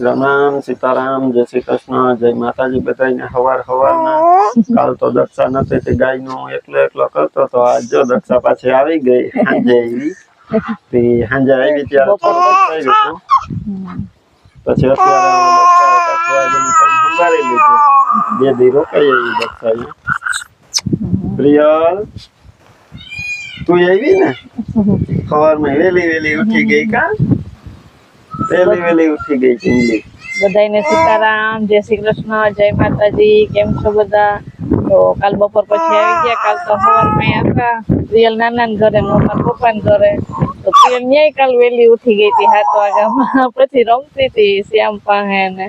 રામ રામ સીતારામ જય શ્રી કૃષ્ણ જય માતાજી બધાને હવાર હવારના કાલ તો દક્ષા નથી તે ગાયનો એકલો કરતો તો આજ જો દક્ષા પાછી આવી ગઈ સાંજે આવી તે સાંજે આવી ત્યારે થોડું દક્ષાયું પછી અત્યારે સંભાળી લીધું 2 દી રોકાઈ આવી દક્ષા પ્રિયલ તું આવી ને સવારમાં વેલી ઉઠી ગઈ કા વેલી ઉઠી ગઈ ચીંગલી બધાને સીતારામ જય શ્રી કૃષ્ણ જય માતાજી કેમ છો બધા તો કાલ બપોર પછી આવી ગયા કાલ તો સવારમાં હતા પ્રિયલ નાના ઘરે મારા પપ્પા ને ઘરે તો પ્રિયલ ન્યાય કાલ વેલી ઉઠી ગઈ હતી 7 વાગ્યામાં પછી રમતી હતી શ્યામ પાસે ને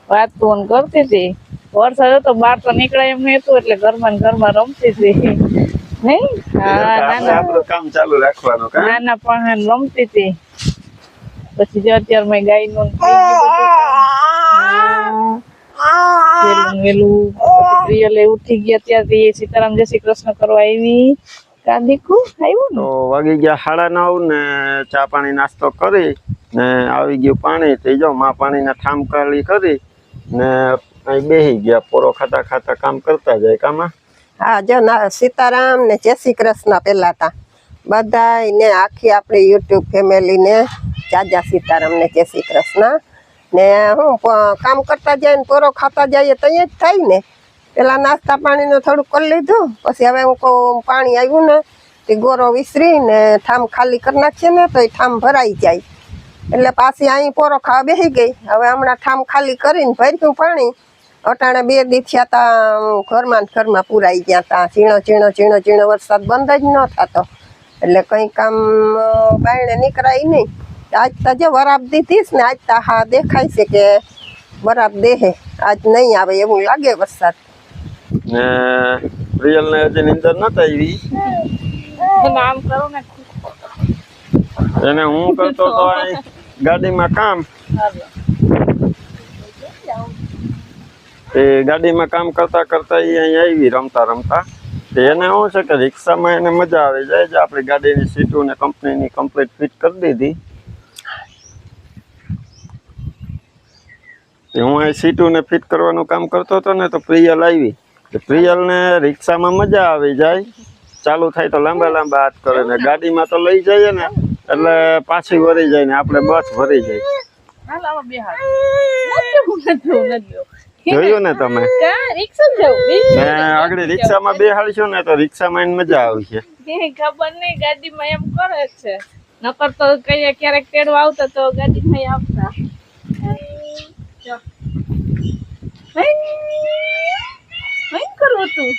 વાતો કરતી હતી વરસાદ હતો બહાર તો નીકળાય એમ નતું એટલે ઘરમાં રમતી હતી નહીં આપણું કામ ચાલુ રાખવાનું નાના પાસે રમતી હતી પછી જો અત્યારે મેં ગાય નું વેલું પ્રિયલે ઉઠી ગયા ત્યારથી સીતારામ જય શ્રી કૃષ્ણ કરવા આવી કાદીકુ આવ્યું તો વાગી ગયા 9:30 ને ચા પાણી નાસ્તો કરી ને આવી ગયું પાણી થઈ જાવ માં પાણીના ઠામ કાળી કરી ને અહીં બેસી ગયા પોરો ખાતા કામ કરતા જાય કામાં હા જો સીતારામ ને જય શ્રી કૃષ્ણ પેલા તા બધાય ને આખી આપણી યુટ્યુબ ફેમિલી ને જાજા સીતારામ ને જય શ્રી કૃષ્ણ ને હું કામ કરતા જાય ને પોરો ખાતા જઈએ તો જ થાય ને પેલા નાસ્તા પાણીનું થોડું કરી લીધું પછી હવે હું કહું પાણી આવ્યું ને તે ગોરો વિસરી ને ઠામ ખાલી કરી નાખીએ ને તો એ ઠામ ભરાઈ જાય એટલે પાછી અહીં પોરો ખાવા બેસી ગઈ હવે હમણાં ઠામ ખાલી કરીને ભર્યું પાણી અટાણે 2 દી થયા તા ઘરમાં પુરાઈ ગયા તા ઝીણો વરસાદ બંધ જ ન થતો એટલે કંઈ કામ બાયણે નીકળાય નહીં આજ તો જે વરાપ દીધીશ ને આજ તો હા દેખાય છે કે વરાપ દેહે આજ નહીં આવે એવું લાગે વરસાદ ને પ્રિયલ ને હજી નીંદર નતા આવી નામ કરો ને એને હું કરતો તો ગાડીમાં કામ ગાડીમાં કામ કરતા એ અહીં આવી રમતા એને શું છે કે રિક્ષામાં એને મજા આવી જાય જે આપણી ગાડીની સીટો ને કંપનીની કમ્પ્લીટ ફિટ કરી દીધી હું અહીં સીટો ને ફિટ કરવાનું કામ કરતો હતો ને તો પ્રિયલ આવી પ્રિયલને રિક્ષામાં મજા આવી જાય ચાલુ થાય તો લાંબા હાથ કરે ને ગાડીમાં તો લઈ જઈએ ને એટલે પાછી ભરી જાય ને આપણે બસ ભરી જાય જોયું ને તમે આગળ રિક્ષામાં બેહાડશો ને તો રિક્ષામાં એને મજા આવશે ખબર નહીં ગાડીમાં એમ કરે છે નકર તો કઈ ક્યારેક તેડવા આવતા તો ગાડીમાં આવતા કરવું તું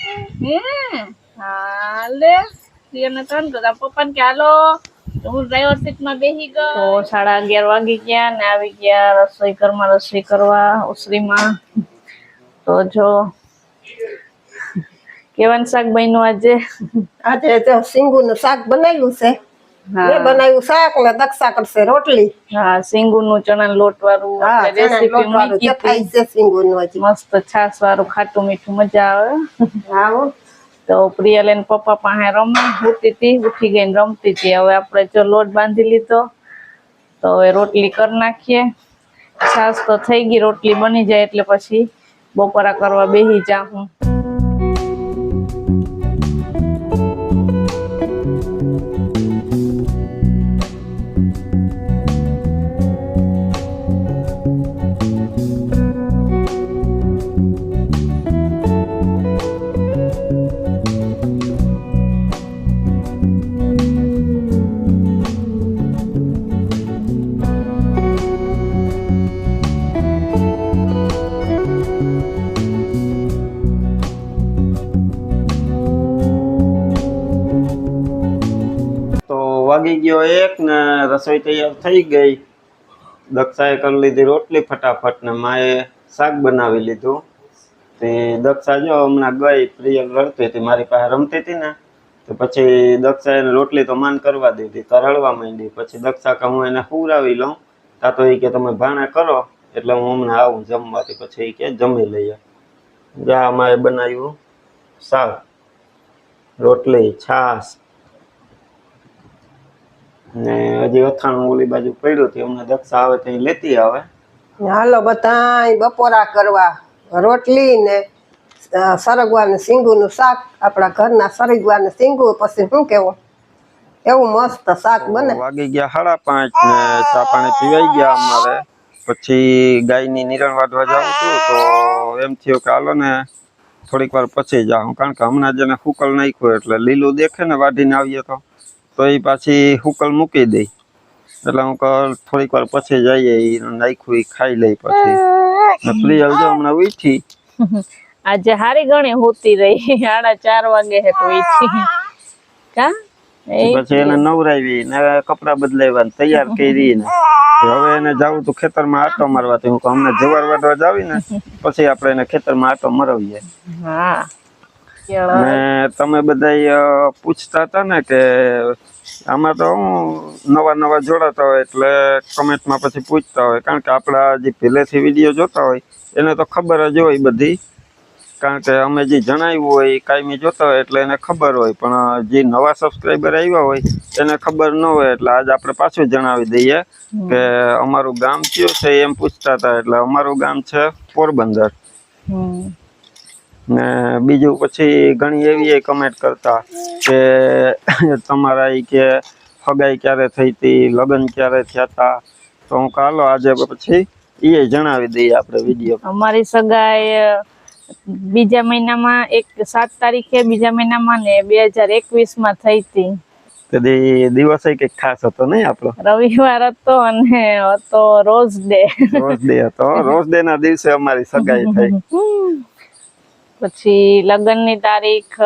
હાલે પપ્પા ને કે હાલો હું ડ્રાઈવર સીટ માં બેસી ગયો તો 11:30 વાગી ગયા ને આવી ગયા રસોઈ કરવા ઓસરીમાં તો જો કેવાનું શાક બન્યું આજે તો સિંગુનું શાક બનાવ્યું છે મેં બનાવ્યું શાક ને દક્ષા કરશે રોટલી હા સિંગુનું ચણા લોટ વાળું રેસીપી મૂકી થાય છે સિંગુનું હજી મસ્ત છાસ વાળું ખાટું મીઠું મજા આવે હા તો પ્રિયલ એને પપ્પા પાસે ઉઠી ગઈ રમતી હતી હવે આપણે જો લોટ બાંધી લીધો તો હવે રોટલી કરી નાખીએ છાસ તો થઈ ગઈ રોટલી બની જાય એટલે પછી બપોરા કરવા બેસી જાઉં વાગી ગયો 1 ને રસોઈ તૈયાર થઈ ગઈ દક્ષાએ કરી લીધી રોટલી ફટાફટ ને માએ શાક બનાવી લીધું તે દક્ષા જો હમણાં ગઈ પ્રિયલ રડતી હતી મારી પાસે રમતી હતી ને તો પછી દક્ષા એને રોટલી તો માન કરવા દીધી તો રડવા માંડી પછી દક્ષા કે હું એને હુરાવી લઉં તા તો એ કે તમે ભાણે કરો એટલે હું હમણાં આવું જમવાથી પછી એ કે જમી લઈએ જ્યાં અમારે બનાવ્યું શાક રોટલી છાસ ને હજી અથાણું ઓલી બાજુ પડ્યું હતું અમને દક્ષા આવે તો લેતી આવે હાલો બધાય બપોરા કરવા રોટલી ને સરગવાનું સિંગુનું શાક, આપણા ઘરના સરગવાનું સિંગુ. પછી શું કેવું, એવું મસ્ત શાક બને. વાગી ગયા 5:30 ને ચા પાણી પીવાઈ ગયા અમારે. પછી ગાયની નિરણ વાટવા જાઉં છું તો એમ થયું કે હાલો ને થોડીક વાર પછી જાઉં, કારણ કે હમણાં જેને હુકલ નાખ્યું એટલે લીલું દેખે ને વાઢીને આવીએ તો એ પાછી હુકલ મૂકી દઈ. એટલે હું થોડીક વાર પછી જઈએ, નાખ્યું એ ખાઈ લઈ. પછી પ્રિયલ જો હમણાં ઉઠી, આજે હારી ગણી હોતી રહી 4:30 વાગે હે તો ઈથી કા પછી એને નવરાવી ને કપડા બદલાવ્યા ને તૈયાર કરી ને હવે એને જાવું તો ખેતરમાં આટો મારવા. હું કહું અમને જવાર વાટવા જાવી ને પછી આપણે એને ખેતરમાં આટો મરાવીએ. હા ને તમે બધા પૂછતા હતા ને કે આમાં તો હું નવા જોડાતા હોય એટલે કમેન્ટમાં પછી પૂછતા હોય, કારણ કે આપણા જે પહેલેથી વિડીયો જોતા હોય એને તો ખબર જ હોય બધી, કારણ કે અમે જે જણાવ્યું હોય કાયમી જોતા હોય એટલે એને ખબર હોય. પણ જે નવા સબસ્ક્રાઈબર આવ્યા હોય એને ખબર ન હોય, એટલે આજ આપણે પાછું જણાવી દઈએ કે અમારું ગામ કયું છે એમ પૂછતા હતા. એટલે અમારું ગામ છે પોરબંદર. ને બીજું પછી ઘણી એવી કમેન્ટ કરતા કે તમારા કે હગાઈ ક્યારે થઈ હતી, લગ્ન ક્યારે થયા હતા. તો હું કાલો આજે પછી એ જણાવી દઈએ આપણે વિડીયો. અમારી સગાઈ બીજા મહિનામાં 7 તારીખે બીજા મહિનામાં ને 2021 થઈ હતી. કદી દિવસ કઈક ખાસ હતો નહીં આપણો? રવિવાર હતો અને હતો રોઝ ડે. રોઝ ડે હતો. રોઝ ડે ના દિવસે અમારી સગાઈ થઈ. પછી લગ્નની તારીખ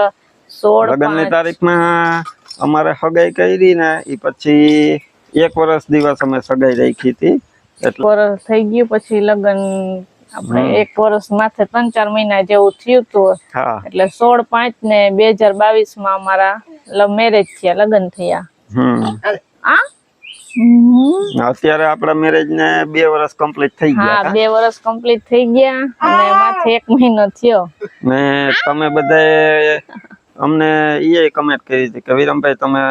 16. લગ્નની તારીખમાં અમારે સગાઈ કરી ને એ પછી 1 વર્ષ દિવસ અમે સગાઈ રાખી હતી. એટલે વર્ષ થઈ ગયું પછી લગ્ન આપણે 1 વર્ષ માથે 3-4 મહિના જેવું થયું હતું. એટલે 16/5 ને 2022 માં અમારા મેરેજ થયા, લગ્ન થયા. અત્યારે આપડા મેરેજ ને 2 વર્ષ કમ્પ્લીટ થઈ ગયા. હા 2 વર્ષ કમ્પ્લીટ થઈ ગયા અને માથે 1 મહિનો થયો. ને તમે બધાએ અમને એ કમેન્ટ કરી હતી કે વિરમભાઈ તમે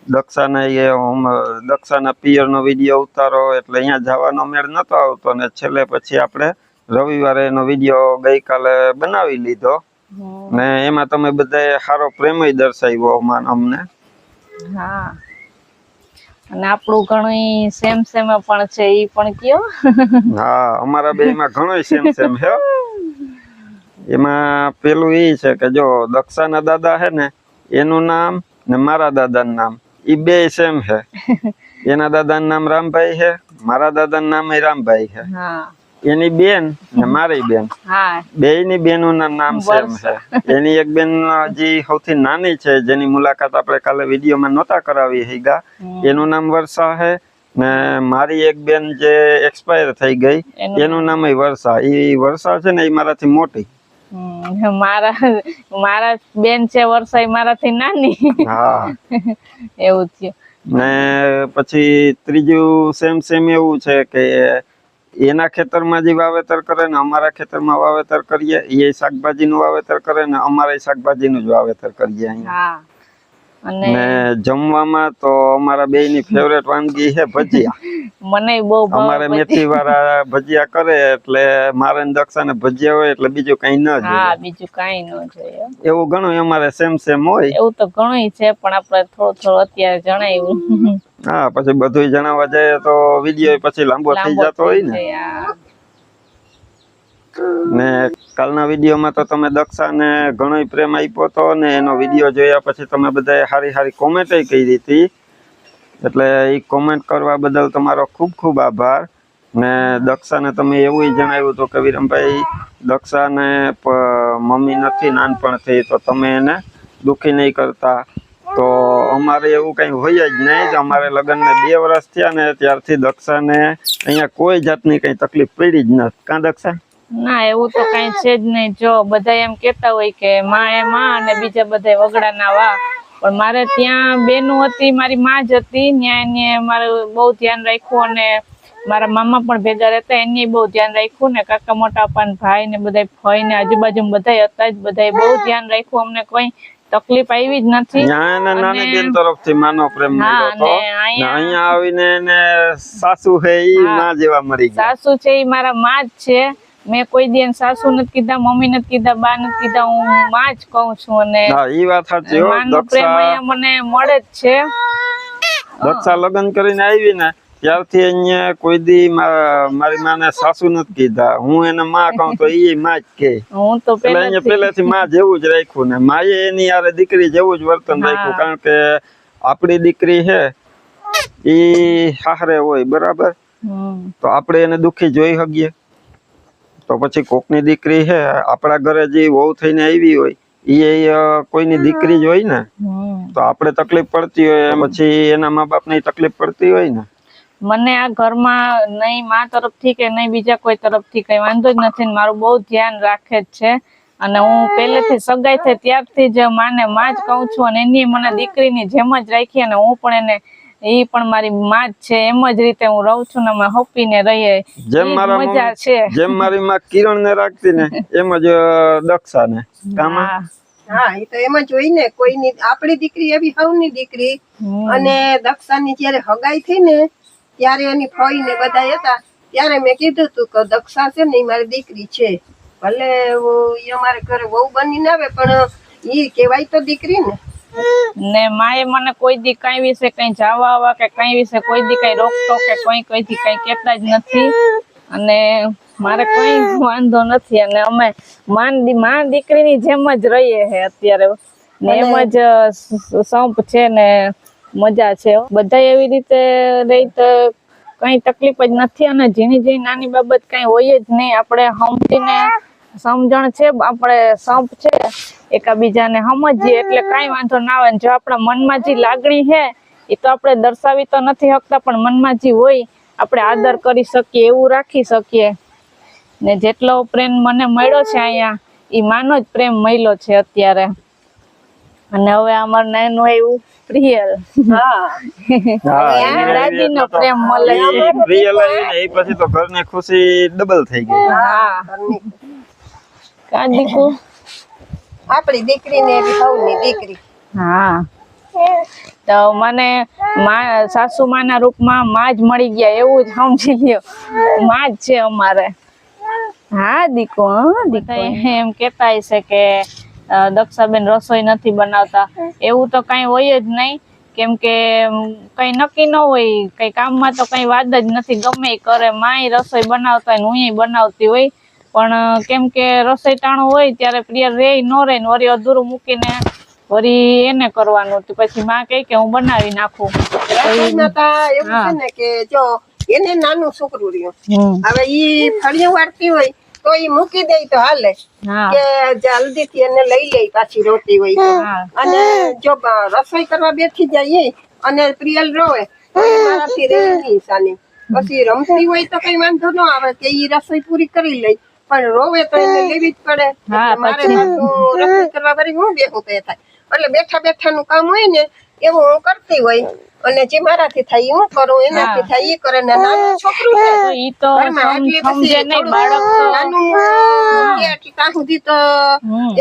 દક્ષાના પિયરનો વિડીયો ઉતારો, એટલે અહીંયા જવાનો મેળ નતો આવતો ને છેલ્લે પછી આપણે રવિવારે એનો વિડીયો ગઈકાલે બનાવી લીધો. ને એમાં તમે બધાએ સારો પ્રેમય દર્શાવ્યો અમને. હા અને આપણું ઘણું સેમ પણ છે, ઈ પણ કયો. હા અમારા બેયમાં ઘણો સેમ છે. એમાં પેલું એ છે કે જો દક્ષાના દાદા હે ને એનું નામ ને મારા દાદાનું નામ એ બે સેમ છે. એના દાદાનું નામ રામભાઈ છે, મારા દાદાનું નામ રામભાઈ છે. એની બેન ને મારી બેન, બેયની બેનોના નામ સેમ છે. એની એક બેન જે સૌથી નાની છે જેની મુલાકાત આપણે કાલે વિડીયોમાં નહોતા કરાવી હીગા, એનું નામ વર્ષા છે. ને મારી એક બેન જે એક્સપાયર થઈ ગઈ એનું નામ વર્ષા. એ વર્ષા છે ને એ મારાથી મોટી. મારા બેન છે વર્ષા, એ મારાથી નાની. હા એવું થયું. ને પછી ત્રીજું સેમ એવું છે કે એના ખેતરમાં જે વાવેતર કરે ને અમારા ખેતરમાં વાવેતર કરીએ, એ શાકભાજીનું વાવેતર કરે ને અમારે શાકભાજીનું જ વાવેતર કરીએ અહીંયા. ને જમવામાં તો અમારા બેયની ફેવરેટ વાનગી છે ભજીયા. મને બહુ અમારે મેથી વાળા ભજીયા કરે એટલે મારે દક્ષાને ભજીયા હોય એટલે બીજું કઈ ન જોઈએ. હા બીજું કઈ ન જોઈએ. એવું ઘણું અમારે સેમ હોય. એવું તો ઘણું છે પણ આપણે થોડું અત્યારે જણાવ્યું. હા પછી બધું જણાવવા જાય તો વિડીયો પછી લાંબો થઈ જતો હોય ને. ને કાલના વિડીયોમાં તો તમે દક્ષાને ઘણો પ્રેમ આપ્યો હતો ને એનો વિડીયો જોયા પછી તમે બધાએ સારી કોમેન્ટ કરી હતી. એટલે એ કોમેન્ટ કરવા બદલ તમારો ખૂબ આભાર. ને દક્ષાને તમે એવું જણાવ્યું હતું કે વિરમભાઈ દક્ષાને મમ્મી નથી નાનપણથી, તો તમે એને દુઃખી નહીં કરતા. તો અમારે એવું કઈ હોય જ નહીં. અમારે લગ્નને 2 વર્ષ થયા ને ત્યારથી દક્ષાને અહીંયા કોઈ જાતની કઈ તકલીફ પડી જ નથી. કાં દક્ષા? ના એવું તો કઈ છે જ નહીં. જો બધા એમ કેતા હોય કે માં એ માં અને બીજા બધા વગડાના વા, પણ મારે ત્યાં બેનું હતી, મારી માં જ હતી. ત્યાં મારે બહુ ધ્યાન રાખ્યું અને મારા મામા પણ ભેગા રહેતા, એને બહુ ધ્યાન રાખ્યું ને કાકા મોટા પપ્પા ભાઈ ને બધા ફઈ ને આજુબાજુ બધા હતા જ, બધા બહુ ધ્યાન રાખ્યું. અમને કોઈ તકલીફ આવી જ નથી. ત્યાં એને નાની બેન તરફથી માનો પ્રેમ મળ્યો હતો. ને ને અહીંયા અહીંયા આવીને એને સાસુ છે ઈ માં જેવા મળી ગયા. સાસુ છે એ મારા માં જ છે. મેં કોઈ દી એને સાસુ નથી કીધા, મમ્મી નથી કીધા, બા નથી કીધા, હું માં જ કહું છું. અને હા ઈ વાત સાચી હો. માનો પ્રેમ અહીંયા મને મળે જ છે. દક્ષા લગ્ન કરીને આવી ને ત્યારથી અહીંયા કોઈ દી મારી માને સાસુ નથી કીધા. હું એને માં કહું તો ઈ માં જ કે. હું તો એટલે અહીંયા પહેલેથી માં જેવું જ રાખ્યું ને માએ એની યારે દીકરી જેવું જ વર્તન રાખ્યું. કારણ કે આપણી દીકરી છે ઈ હાહરે હોય બરાબર, તો આપણે એને દુખી જોઈ શકીએ? તો પછી કોકની દીકરી છે આપણા ઘરે જે વહુ થઈને આવી હોય એ કોઈની દીકરી જ હોય ને, તો આપણે તકલીફ પડતી હોય પછી એના મા બાપ ને તકલીફ પડતી હોય ને. મને આ ઘરમાં નહીં મા તરફથી કે નહીં બીજા કોઈ તરફથી કઈ વાંધો જ નથી. મારું બહુ ધ્યાન રાખે જ છે. અને હું પહેલેથી સગાઈ થઈ ત્યારથી જ માને માં જ કહું છું. અને એની મને દીકરીની જેમ જ રાખી. અને હું પણ એને, એ પણ મારી માં જ છે એમ જ રીતે હું રહું છું ને અમે હપીને રહીએ. જેમ મારા મજા છે. જેમ મારી માં કિરણ ને રાખતી ને એમ જ દક્ષા ને કામા. હા એ તો એમ જ હોય ને. કોઈની આપણી દીકરી એવી હવની દીકરી. અને દક્ષાની જયારે હગાઈ થઈ ને ત્યારે એની ફઈ ને બધા હતા ત્યારે મેં કીધું તું કે દક્ષા છે ને એ મારી દીકરી છે. ભલે ઈ અમારે ઘરે બહુ બનીને આવે પણ ઈ કેવાય તો દીકરી ને માએ મને કોઈ દી કઈ વિશે કઈ જવા આવવા કે કઈ વિશે કોઈ દી કઈ રોકટોક કે કઈ કઈ કેતા જ નથી. અને મારે કઈ વાંધો નથી. અને અમે માં દીકરીની જેમ જ રહીએ છે અત્યારે. ને એમ જ સંપ છે ને મજા છે. બધા એવી રીતે રહી તો કઈ તકલીફ જ નથી. અને ઝીણી નાની બાબત કઈ હોય જ નહીં. આપણે સમજીને સમજણ છે, આપણે સંપ છે એકાબીજાને સમજીએ એટલે કઈ વાંધો ના આવે. જો આપણા મનમાં જે લાગણી છે એ તો આપણે દર્શાવી તો નથી શકતા, પણ મનમાં જે હોય આપણે આદર કરી શકીએ એવું રાખી શકીએ. ને જેટલો પ્રેમ મને મળ્યો છે અહીંયા એ માનો જ પ્રેમ મળ્યો છે અત્યારે. અને હવે અમારું નાનું એવું પ્રિયલ, દાદી નો પ્રેમ મળે છે. પ્રિયલ આવીને એ પછી તો ઘરની ખુશી ડબલ થઈ ગઈ. હા કા દીકુ આપણી દીકરી ને એવી હવની દીકરી. હા તો મને સાસુ માના રૂપમાં માં જ મળી ગયા એવું જ સમજી લ્યો. માં જ છે અમારે. હા દીકુ, દીકુ એમ કેતા હશે કે દક્ષાબેન રસોઈ નથી બનાવતા. એવું તો કઈ હોય જ નહીં. કેમ કે કઈ નક્કી ન હોય, કઈ કામમાં તો કઈ વાત જ નથી. ગમે એ કરે, માય રસોઈ બનાવતા હોય ને હું બનાવતી હોય. પણ કેમ કે રસોઈ ટાણું હોય ત્યારે પ્રિય રે ન રે ને વળી અધૂરું મૂકીને વળી એને કરવાનું. પછી માં કહે કે હું બનાવી નાખું. એવું છે ને કે જો એને નાનું છોકરું રહ્યું, હવે ઈ ફળિયું વાળતી હોય તો ઈ મૂકી દે તો હાલે કે જલ્દી થી એને લઈ લે પાછી રોતી હોય તો. અને જો રસોઈ કરવા બેઠી જાય અને પ્રિયલ રોવે તો એ મારાથી રહી નહીં સાની. પછી રમતી હોય તો કઈ વાંધો ન આવે કે ઈ રસોઈ પૂરી કરી લે, પણ રોવે તો એને લેવી જ પડે. મારે રસોઈ કરવા વળી હું બેહું તો થાય. એટલે બેઠા બેઠા નું કામ હોય ને એવું હું કરતી હોય. અને જે મારાથી થાય હું કરું, એનાથી થાય એ કરે. ને નાનું છોકરું છે ઈ તો સમજે નહીં બાળક. નાનું ત્યાં સુધી તો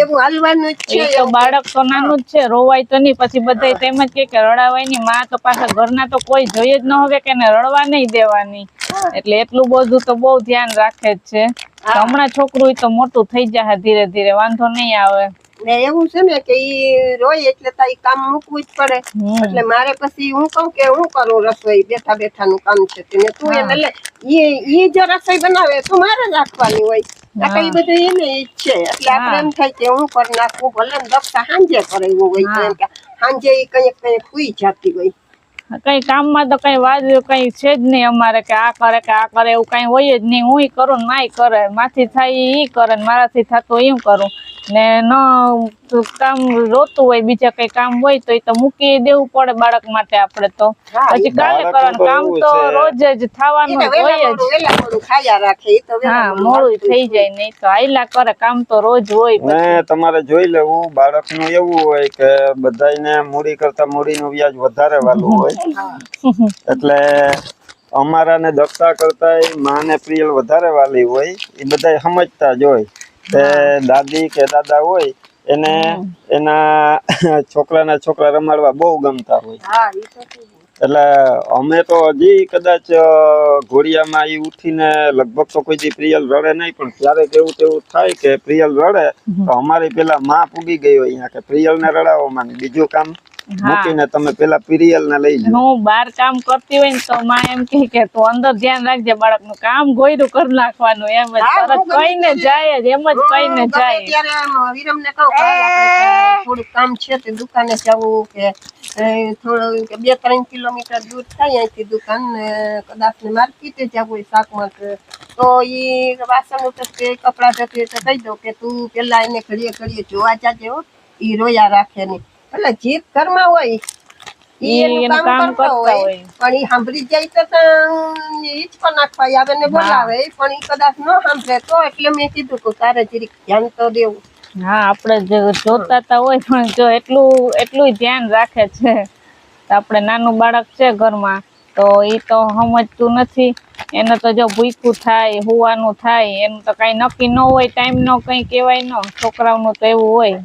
એવું હાલવાનું જ છે. તો બાળક તો નાનું જ છે, રોવાય તો નહીં. પછી બધા તેમ જ કે રડાવાય નહીં. માં તો પાછા ઘરના તો કોઈ જોઈએ જ ન હવે કે એને રડવા નહીં દેવાની. એટલે એટલું બધું તો બહુ ધ્યાન રાખે જ છે. હમણાં છોકરું તો મોટું થઈ જાય ધીરે ધીરે, વાંધો નહીં આવે. ને એવું છે ને કે ઈ રોય એટલે તાઈ કામ મૂકવું જ પડે. એટલે મારે પછી હું કહું કે હું કરું રસોઈ, બેઠા બેઠા નું કામ છે ને તું એને લે. ઈ જો રસોઈ બનાવે તો મારે રાખવાની હોય. કઈ બધું એને ઈ છે. એટલે આપણે એમ થાય કે હું કરી નાખું. ભલે દક્ષા સાંજે કરે એવું હોય કે સાંજે ઈ કઈ સુઈ જતી હોય. કઈ કામમાં તો કઈ વાત કઈ છે જ નહીં અમારે કે આ કરે એવું કઈ હોય જ નહીં. હું કરું ને માય કરે, માથી થાય ઈ કરે ને મારાથી થતું એમ કરું. ને ન કામ રોતું હોય બીજા કઈ કામ હોય તો એ તો મૂકી દેવું પડે બાળક માટે આપણે તો. પછી કાલે કરવાનું કામ તો રોજ જ થવાનું હોય જ. હા મોડું થઈ જાય નહીં તો આયલા કરે કામ તો રોજ હોય. ને તમારે જોઈ લેવું બાળક નું એવું હોય કે બધાને મૂડી કરતા મૂડી નું વ્યાજ વધારે વાલું હોય. એટલે અમારા ને દક્ષા કરતા માં ને પ્રિયલ વધારે વાલી હોય. એ બધા સમજતા જ હોય. દાદી કે દાદા હોય એને એના છોકરા રમાડવા બહુ ગમતા હોય. હા ઈ તો છે. એટલે અમે તો હજી કદાચ ઘોડિયામાં ઈ ઉઠીને લગભગ તો કોઈ દી પ્રિયલ રડે નહીં, પણ ક્યારેક એવું તેવું થાય કે પ્રિયલ રડે તો અમારી પેલા માં પૂગી ગઈ હોય અહીંયા કે પ્રિયલ ને રડાવો માં, બીજું કામ મૂકીને તમે પેલા પ્રિયલ ને લઈ જાઓ. હું બહાર કામ કરતી હોય ને તો માં એમ કે તું અંદર ધ્યાન રાખજે, બાળકનું કામ ગોયરું કરી નાખવાનું, એમ જ તરત કહીને જાય જ, એમ જ કહીને જાય. ત્યારે આમ વિરમને કહું કે હાલ આપણે થોડું કામ છે તે દુકાને જવું કે થોડું કે 2-3 કિલોમીટર દૂર થાય અહીંથી દુકાન ને કદાચ ને માર્કેટે જવું હોય શાકમાં તો ઈ વાસણ ઉતરતે કપડા ધોતે તો કહી દઉં કે તું પેલા એને ઘડીએ જોવા જાજે હો, ઈ રોયા રાખે નહીં. એટલે જીત ઘરમાં હોય ઈ એનું કામ કરતો હોય પણ ઈ સાંભળી જાય તો હિંચકો નાખવા આવે ને બોલાવે પણ ઈ કદાચ ન સાંભળે તો એટલે મેં કીધું કે તારે જરીક ધ્યાન તો દેવું. હા આપણે જોતા તા હોય પણ જો એટલું ધ્યાન રાખે છે. આપણે નાનું બાળક છે ઘરમાં તો ઈ તો સમજતું નથી, એને તો જો ભૂખ્યું થાય હુવાનું થાય એનું તો કઈ નક્કી ન હોય, ટાઈમ નો કઈ કહેવાય ન, છોકરાઓનું તો એવું હોય.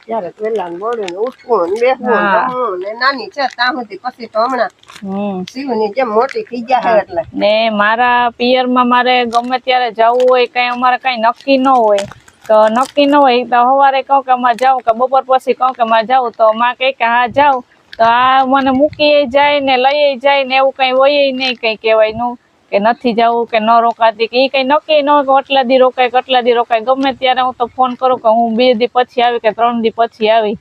ત્યારે પેલા બોલું ને ઉઠવું ને બેસવું રમવું ને નાની છે ત્યાં સુધી પછી તો હમણાં શિવની જેમ મોટી થઈ ગયા એટલે ને મારા પિયરમાં મારે ગમે ત્યારે જવું હોય કઈ અમારે કઈ નક્કી ન હોય તો નક્કી ન હોય તો સવારે કહું કે અમારે જાઉં કે બપોર પછી કહું કે મારે જાઉં તો માં કહે કે હા જાઉં તો આ મને મૂકી જાય ને લઈ જાય ને એવું કઈ હોય નહીં કઈ કહેવાયનું કે નથી જવું કે ન રોકાતી કે એ કઈ નક્કી ન હોય કે આટલા દી રોકાય ગમે ત્યારે હું તો ફોન કરું કે હું 2 દી પછી આવી કે 3 દી પછી આવી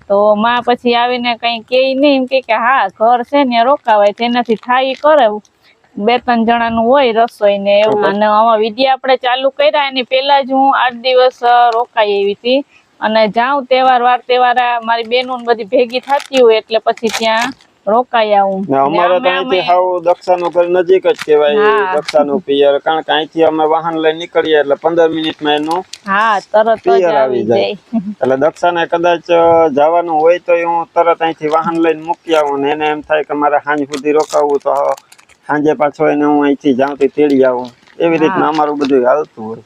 તો માં પછી આવીને કઈ કે નહીં એમ કે હા ઘર છે ને રોકાવાય તેનાથી થાય ઈ કરે. 2-3 જણાનું હોય રસોઈ ને એવું. અને આમાં વિડીયો આપણે ચાલુ કર્યા એની પહેલા જ હું 8 દિવસ રોકાઈ આવી હતી અને જાઉં તહેવાર મારી બહેનો બધી ભેગી થતી હોય એટલે પછી ત્યાં રોકાઈ આવું. અમારે તો અહીંથી હાવ દક્ષાનું ઘર નજીક જ કહેવાય, દક્ષાનું પિયર, કારણ કે અહીંથી અમે વાહન લઈને નીકળીએ એટલે 15 મિનિટમાં એનું તરત પિયર આવી જાય. એટલે દક્ષાને કદાચ જવાનું હોય તો હું તરત અહીંથી વાહન લઈને મૂકી આવું ને એને એમ થાય કે મારે સાંજ સુધી રોકાવું તો સાંજે પાછો એને હું અહીંથી જાઉં તેડી આવું. એવી રીતના અમારું બધું હાલતું હોય.